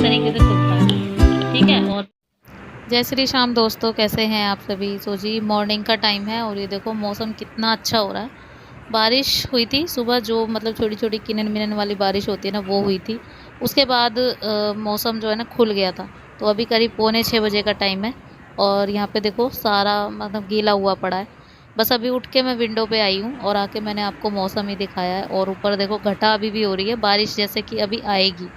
तरीके से खुलता है। ठीक है। और जय श्री श्याम दोस्तों, कैसे हैं आप सभी। सो जी मॉर्निंग का टाइम है और ये देखो मौसम कितना अच्छा हो रहा है। बारिश हुई थी सुबह, जो मतलब छोटी छोटी किनन मिनन वाली बारिश होती है ना, वो हुई थी। उसके बाद मौसम जो है ना खुल गया था। तो अभी करीब पौने 6 बजे का टाइम है और यहाँ पे देखो सारा मतलब गीला हुआ पड़ा है। बस अभी उठ के मैं विंडो पे आई हूँ और आके मैंने आपको मौसम ही दिखाया है। और ऊपर देखो घटा अभी भी हो रही है बारिश, जैसे कि अभी आएगी।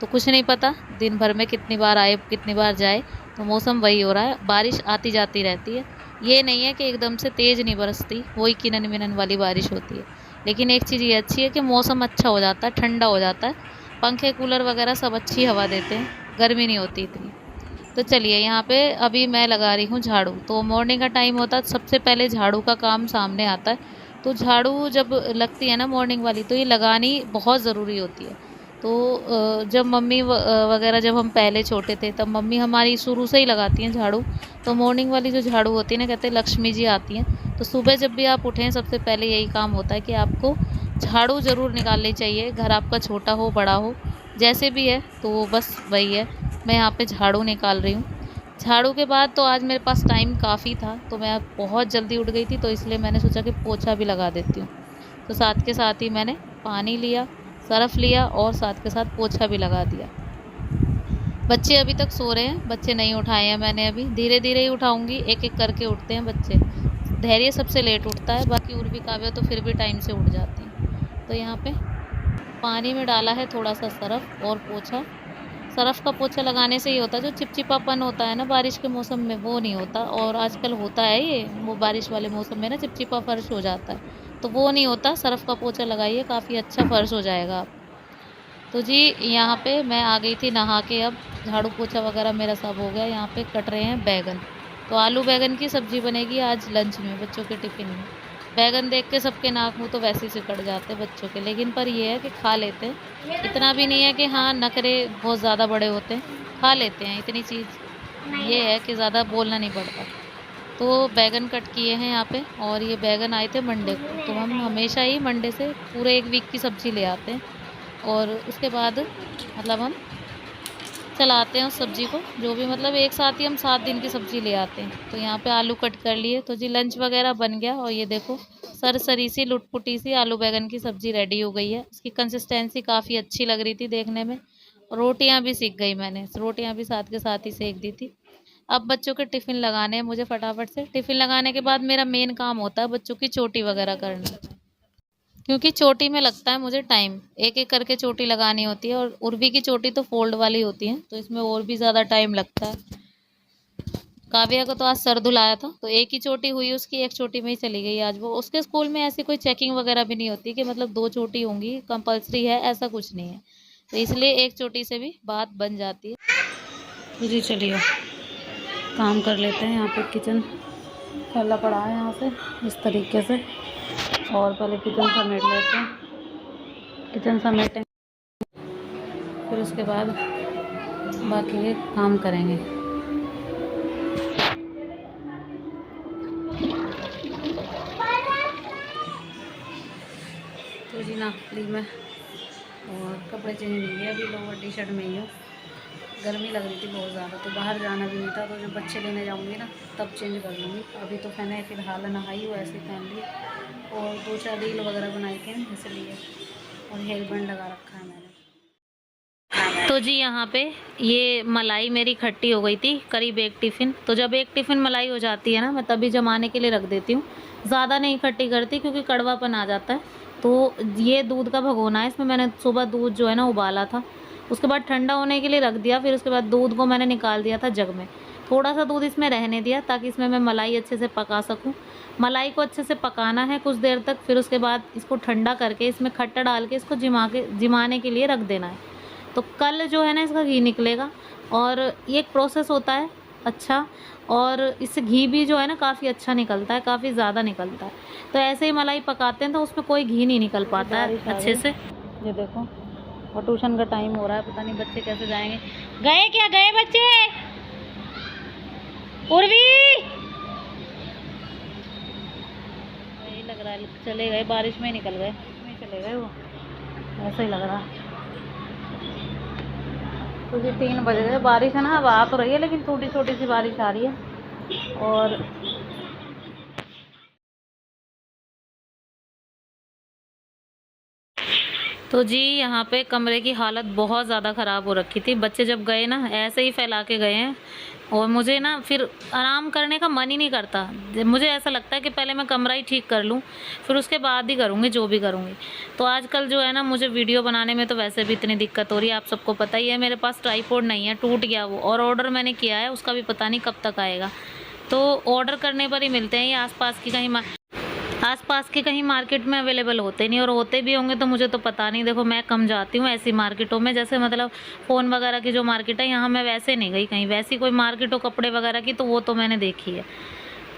तो कुछ नहीं पता दिन भर में कितनी बार आए कितनी बार जाए। तो मौसम वही हो रहा है, बारिश आती जाती रहती है। ये नहीं है कि एकदम से तेज़ नहीं बरसती, वही किनन मिनन वाली बारिश होती है। लेकिन एक चीज़ ये अच्छी है कि मौसम अच्छा हो जाता है, ठंडा हो जाता है। पंखे कूलर वगैरह सब अच्छी हवा देते हैं, गर्मी नहीं होती इतनी। तो चलिए यहाँ पे अभी मैं लगा रही हूँ झाड़ू। तो मॉर्निंग का टाइम होता है, सबसे पहले झाड़ू का काम सामने आता है। तो झाड़ू जब लगती है ना मॉर्निंग वाली, तो ये लगानी बहुत ज़रूरी होती है। तो जब मम्मी वगैरह जब हम पहले छोटे थे तब मम्मी हमारी शुरू से ही लगाती हैं झाड़ू। तो मॉर्निंग वाली जो झाड़ू होती है ना, कहते हैं लक्ष्मी जी आती हैं। तो सुबह जब भी आप उठें सबसे पहले यही काम होता है कि आपको झाड़ू ज़रूर निकालनी चाहिए। घर आपका छोटा हो बड़ा हो जैसे भी है, तो बस वही है। मैं यहाँ पे झाड़ू निकाल रही हूँ। झाड़ू के बाद तो आज मेरे पास टाइम काफ़ी था, तो मैं आज बहुत जल्दी उठ गई थी, तो इसलिए मैंने सोचा कि पोछा भी लगा देती हूँ। तो साथ के साथ ही मैंने पानी लिया, सरफ़ लिया और साथ के साथ पोछा भी लगा दिया। बच्चे अभी तक सो रहे हैं, बच्चे नहीं उठाए हैं मैंने अभी। धीरे धीरे ही उठाऊंगी, एक एक करके उठते हैं बच्चे। धैर्य सबसे लेट उठता है, बाकी उर्वी काव्या तो फिर भी टाइम से उठ जाती हैं। तो यहाँ पे पानी में डाला है थोड़ा सा सरफ़ और पोछा। सरफ़ का पोछा लगाने से ये होता है, जो चिपचिपापन होता है ना बारिश के मौसम में, वो नहीं होता। और आजकल होता है ये, वो बारिश वाले मौसम में ना चिपचिपा फ़र्श हो जाता है, तो वो नहीं होता। सरफ़ का पोछा लगाइए, काफ़ी अच्छा फ़र्श हो जाएगा आप। तो जी यहाँ पे मैं आ गई थी नहा के। अब झाड़ू पोछा वगैरह मेरा सब हो गया। यहाँ पे कट रहे हैं बैगन। तो आलू बैगन की सब्ज़ी बनेगी आज लंच में, बच्चों के टिफ़िन में। बैगन देख के सबके नाक मुँह तो वैसे ही सिकड़ जाते हैं बच्चों के, लेकिन पर ये है कि खा लेते हैं। इतना भी नहीं है कि हाँ नखरे बहुत ज़्यादा बड़े होते हैं, खा लेते हैं। इतनी चीज़ ये है कि ज़्यादा बोलना नहीं पड़ता। तो बैगन कट किए हैं यहाँ पे, और ये बैगन आए थे मंडे को। तो हम हमेशा ही मंडे से पूरे एक वीक की सब्ज़ी ले आते हैं और उसके बाद मतलब हम चलाते हैं उस सब्ज़ी को, जो भी मतलब एक साथ ही हम 7 दिन की सब्ज़ी ले आते हैं। तो यहाँ पे आलू कट कर लिए। तो जी लंच वगैरह बन गया और ये देखो सरसरी सी लुटपुटी सी आलू बैगन की सब्ज़ी रेडी हो गई है। इसकी कंसिस्टेंसी काफ़ी अच्छी लग रही थी देखने में। रोटियां भी सीख गई मैंने, रोटियां भी साथ के साथ ही सेक दी थी। अब बच्चों के टिफ़िन लगाने हैं मुझे फटाफट से। टिफ़िन लगाने के बाद मेरा मेन काम होता है बच्चों की चोटी वगैरह करना, क्योंकि चोटी में लगता है मुझे टाइम। एक एक करके चोटी लगानी होती है, और उर्वी की चोटी तो फोल्ड वाली होती है, तो इसमें और भी ज़्यादा टाइम लगता है। काव्या को तो आज सर धुलाया था, तो एक ही चोटी हुई उसकी, एक चोटी में ही चली गई आज वो। उसके स्कूल में ऐसी कोई चेकिंग वगैरह भी नहीं होती कि मतलब 2 चोटी होंगी कंपलसरी है, ऐसा कुछ नहीं है। तो इसलिए एक चोटी से भी बात बन जाती है। तो जी चलिए काम कर लेते हैं। यहाँ पे किचन फैला पड़ा है यहाँ से इस तरीके से, और पहले किचन समेट लेते हैं। किचन समेटें फिर उसके बाद बाकी के काम करेंगे। तो जी नाली में और कपड़े चेंज नहीं किए, अभी लोअर टी शर्ट में ही हूँ। गर्मी लग रही थी बहुत ज़्यादा, तो बाहर जाना भी नहीं था। तो जब बच्चे लेने जाऊँगी ना तब चेंज कर लूँगी। अभी तो मैंने फ़िलहाल नहाई हुआ ऐसे पहन ली, और 2-4 रील वगैरह बनाई के इसलिए, और हेयर बैंड लगा रखा है मैंने। तो जी यहाँ पे ये मलाई मेरी खट्टी हो गई थी, करीब एक टिफ़िन। तो जब एक टिफ़िन मलाई हो जाती है ना, मैं तभी जमाने के लिए रख देती हूँ। ज़्यादा नहीं खट्टी करती क्योंकि कड़वापन आ जाता है। तो ये दूध का भगोना है, इसमें मैंने सुबह दूध जो है ना उबाला था, उसके बाद ठंडा होने के लिए रख दिया। फिर उसके बाद दूध को मैंने निकाल दिया था जग में। थोड़ा सा दूध इसमें रहने दिया ताकि इसमें मैं मलाई अच्छे से पका सकूँ। मलाई को अच्छे से पकाना है कुछ देर तक, फिर उसके बाद इसको ठंडा करके इसमें खट्टा डाल के इसको जिमाने के लिए रख देना है। तो कल जो है ना इसका घी निकलेगा, और ये एक प्रोसेस होता है अच्छा। और इससे घी भी जो है ना काफ़ी अच्छा निकलता है, काफ़ी ज़्यादा निकलता है। तो ऐसे ही मलाई पकाते हैं तो उसमें कोई घी नहीं निकल पाता है अच्छे से। ये देखो, और ट्यूशन का टाइम हो रहा है, पता नहीं बच्चे कैसे जाएंगे। गए क्या, गए बच्चे? उर्वी यही लग रहा है चले गए, बारिश में निकल गए, नहीं चले गए वो, ऐसा ही लग रहा है। तो जी 3 बज गए। बारिश है ना, अब आ तो रही है लेकिन छोटी छोटी सी बारिश आ रही है। और तो जी यहाँ पे कमरे की हालत बहुत ज़्यादा ख़राब हो रखी थी। बच्चे जब गए ना ऐसे ही फैला के गए हैं, और मुझे ना फिर आराम करने का मन ही नहीं करता। मुझे ऐसा लगता है कि पहले मैं कमरा ही ठीक कर लूँ, फिर उसके बाद ही करूँगी जो भी करूँगी। तो आजकल जो है ना, मुझे वीडियो बनाने में तो वैसे भी इतनी दिक्कत हो रही है, आप सबको पता ही है। मेरे पास ट्राइपॉड नहीं है, टूट गया वो, और ऑर्डर मैंने किया है, उसका भी पता नहीं कब तक आएगा। तो ऑर्डर करने पर ही मिलते हैं, ये आसपास के कहीं मार्केट में अवेलेबल होते नहीं, और होते भी होंगे तो मुझे तो पता नहीं। देखो मैं कम जाती हूँ ऐसी मार्केटों में, जैसे मतलब फ़ोन वगैरह की जो मार्केट है, यहाँ मैं वैसे नहीं गई कहीं। वैसी कोई मार्केट हो कपड़े वगैरह की तो वो तो मैंने देखी है।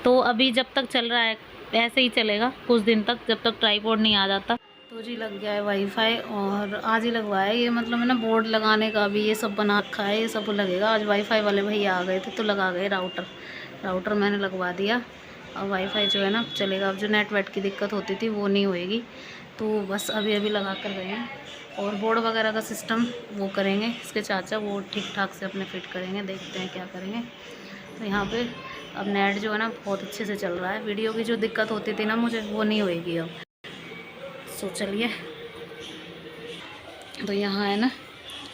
तो अभी जब तक चल रहा है ऐसे ही चलेगा कुछ दिन तक, जब तक ट्राइपॉड नहीं आ जाता। तो जी लग गया है वाईफाई, और आज ही लगवाया है ये, मतलब है ना बोर्ड लगाने का भी ये सब बना रखा है, ये सब लगेगा। आज वाईफाई वाले भैया आ गए थे तो लगा गए राउटर मैंने लगवा दिया। अब वाईफाई जो है ना चलेगा। अब जो नेट वेट की दिक्कत होती थी वो नहीं होएगी। तो बस अभी लगा कर गए हैं। और बोर्ड वगैरह का सिस्टम वो करेंगे इसके चाचा, वो ठीक ठाक से अपने फिट करेंगे, देखते हैं क्या करेंगे। तो यहाँ पे अब नेट जो है ना बहुत अच्छे से चल रहा है। वीडियो की जो दिक्कत होती थी ना मुझे, वो नहीं होएगी अब। सो चलिए, तो यहाँ है ना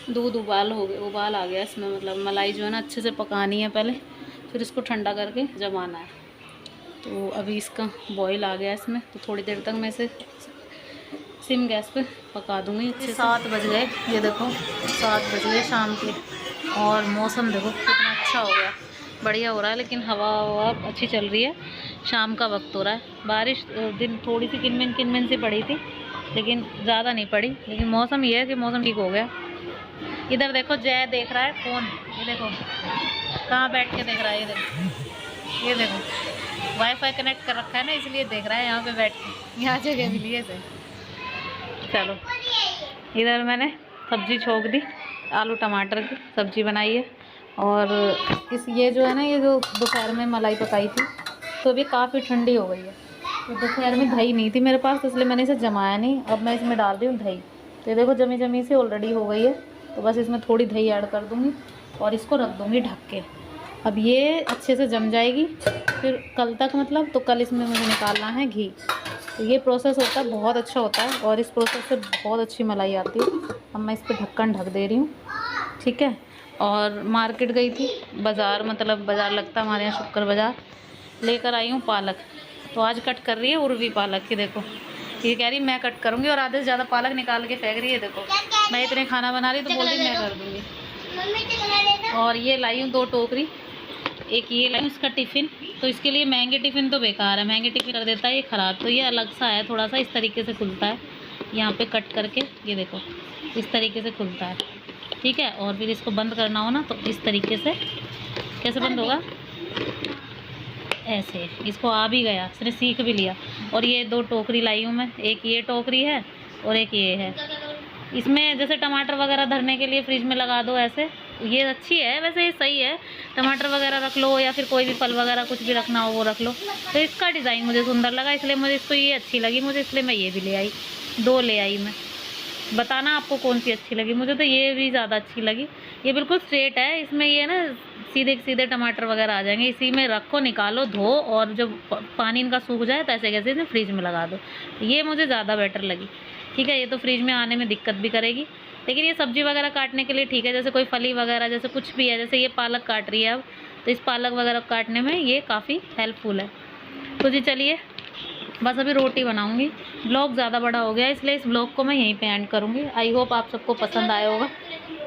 दूध उबाल आ गया इसमें। मतलब मलाई जो है ना अच्छे से पकानी है पहले, फिर इसको ठंडा करके जमाना है। तो अभी इसका बॉईल आ गया इसमें, तो थोड़ी देर तक मैं इसे सिम गैस पे पका दूँगी। 7 बज गए, ये देखो 7 बज गए शाम के, और मौसम देखो कितना अच्छा हो गया, बढ़िया हो रहा है। लेकिन हवा अच्छी चल रही है, शाम का वक्त हो रहा है। बारिश दिन थोड़ी सी किनमिन से पड़ी थी, लेकिन ज़्यादा नहीं पड़ी। लेकिन मौसम ये है कि मौसम ठीक हो गया। इधर देखो जय देख रहा है फ़ोन, ये देखो कहाँ बैठ के देख रहा है, ये देखो वाईफाई कनेक्ट कर रखा है ना, इसलिए देख रहा है यहाँ पे बैठ के, यहाँ जगह मिली है इसे। चलो, इधर मैंने सब्ज़ी छोंक दी, आलू टमाटर की सब्ज़ी बनाई है। और ये जो है ना, ये जो दोपहर में मलाई पकाई थी तो अभी काफ़ी ठंडी हो गई है। तो दोपहर में दही नहीं थी मेरे पास, तो इसलिए मैंने इसे जमाया नहीं। अब मैं इसमें डाल रही हूँ दही। तो ये देखो जमी से ऑलरेडी हो गई है, तो बस इसमें थोड़ी दही ऐड कर दूँगी और इसको रख दूँगी ढक के। अब ये अच्छे से जम जाएगी, फिर कल तक मतलब, तो कल इसमें मुझे निकालना है घी। तो ये प्रोसेस होता है, बहुत अच्छा होता है, और इस प्रोसेस से बहुत अच्छी मलाई आती है। अब मैं इस पर ढक्कन ढक दे रही हूँ, ठीक है। और मार्केट गई थी, बाज़ार, मतलब बाज़ार लगता है हमारे यहाँ, शुक्र बाज़ार, लेकर आई हूँ पालक। तो आज कट कर रही है उर्वी पालक की, देखो ये कह रही मैं कट करूँगी, और आधे से ज़्यादा पालक निकाल के फेंक रही है। देखो मैं इतने खाना बना रही तो बोल रही मैं कर दूँगी। और ये लाई हूँ 2 टोकरी, एक ये लाई हूँ इसका टिफ़िन। तो इसके लिए महंगे टिफ़िन तो बेकार है, महंगे टिफ़िन कर देता है ये ख़राब। तो ये अलग सा है, थोड़ा सा इस तरीके से खुलता है, यहाँ पे कट करके, ये देखो इस तरीके से खुलता है, ठीक है। और फिर इसको बंद करना हो ना तो इस तरीके से, कैसे बंद होगा, ऐसे। इसको आ भी गया, इसने सीख भी लिया। और ये 2 टोकरी लाई हूँ मैं, एक ये टोकरी है और एक ये है। इसमें जैसे टमाटर वगैरह धरने के लिए फ्रिज में लगा दो ऐसे, ये अच्छी है वैसे, ये सही है। टमाटर वगैरह रख लो, या फिर कोई भी फल वगैरह कुछ भी रखना हो वो रख लो। तो इसका डिज़ाइन मुझे सुंदर लगा, इसलिए मुझे इसको ये अच्छी लगी मुझे, इसलिए मैं ये भी ले आई, 2 ले आई मैं। बताना आपको कौन सी अच्छी लगी। मुझे तो ये भी ज़्यादा अच्छी लगी, ये बिल्कुल स्ट्रेट है, इसमें ये ना सीधे टमाटर वगैरह आ जाएंगे। इसी में रखो, निकालो, धो, और जब पानी इनका सूख जाए तो ऐसे कैसे इसे फ्रिज में लगा दो। ये मुझे ज़्यादा बेटर लगी, ठीक है। ये तो फ्रिज में आने में दिक्कत भी करेगी, लेकिन ये सब्ज़ी वगैरह काटने के लिए ठीक है। जैसे कोई फली वगैरह, जैसे कुछ भी है, जैसे ये पालक काट रही है अब, तो इस पालक वगैरह काटने में ये काफ़ी हेल्पफुल है। तो जी चलिए, बस अभी रोटी बनाऊंगी। ब्लॉग ज़्यादा बड़ा हो गया, इसलिए इस ब्लॉग को मैं यहीं पे एंड करूँगी। आई होप आप सबको पसंद आया होगा।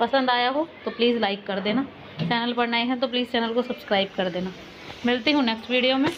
पसंद आया हो तो प्लीज़ लाइक कर देना, चैनल पर नए हैं तो प्लीज़ चैनल को सब्सक्राइब कर देना। मिलती हूँ नेक्स्ट वीडियो में।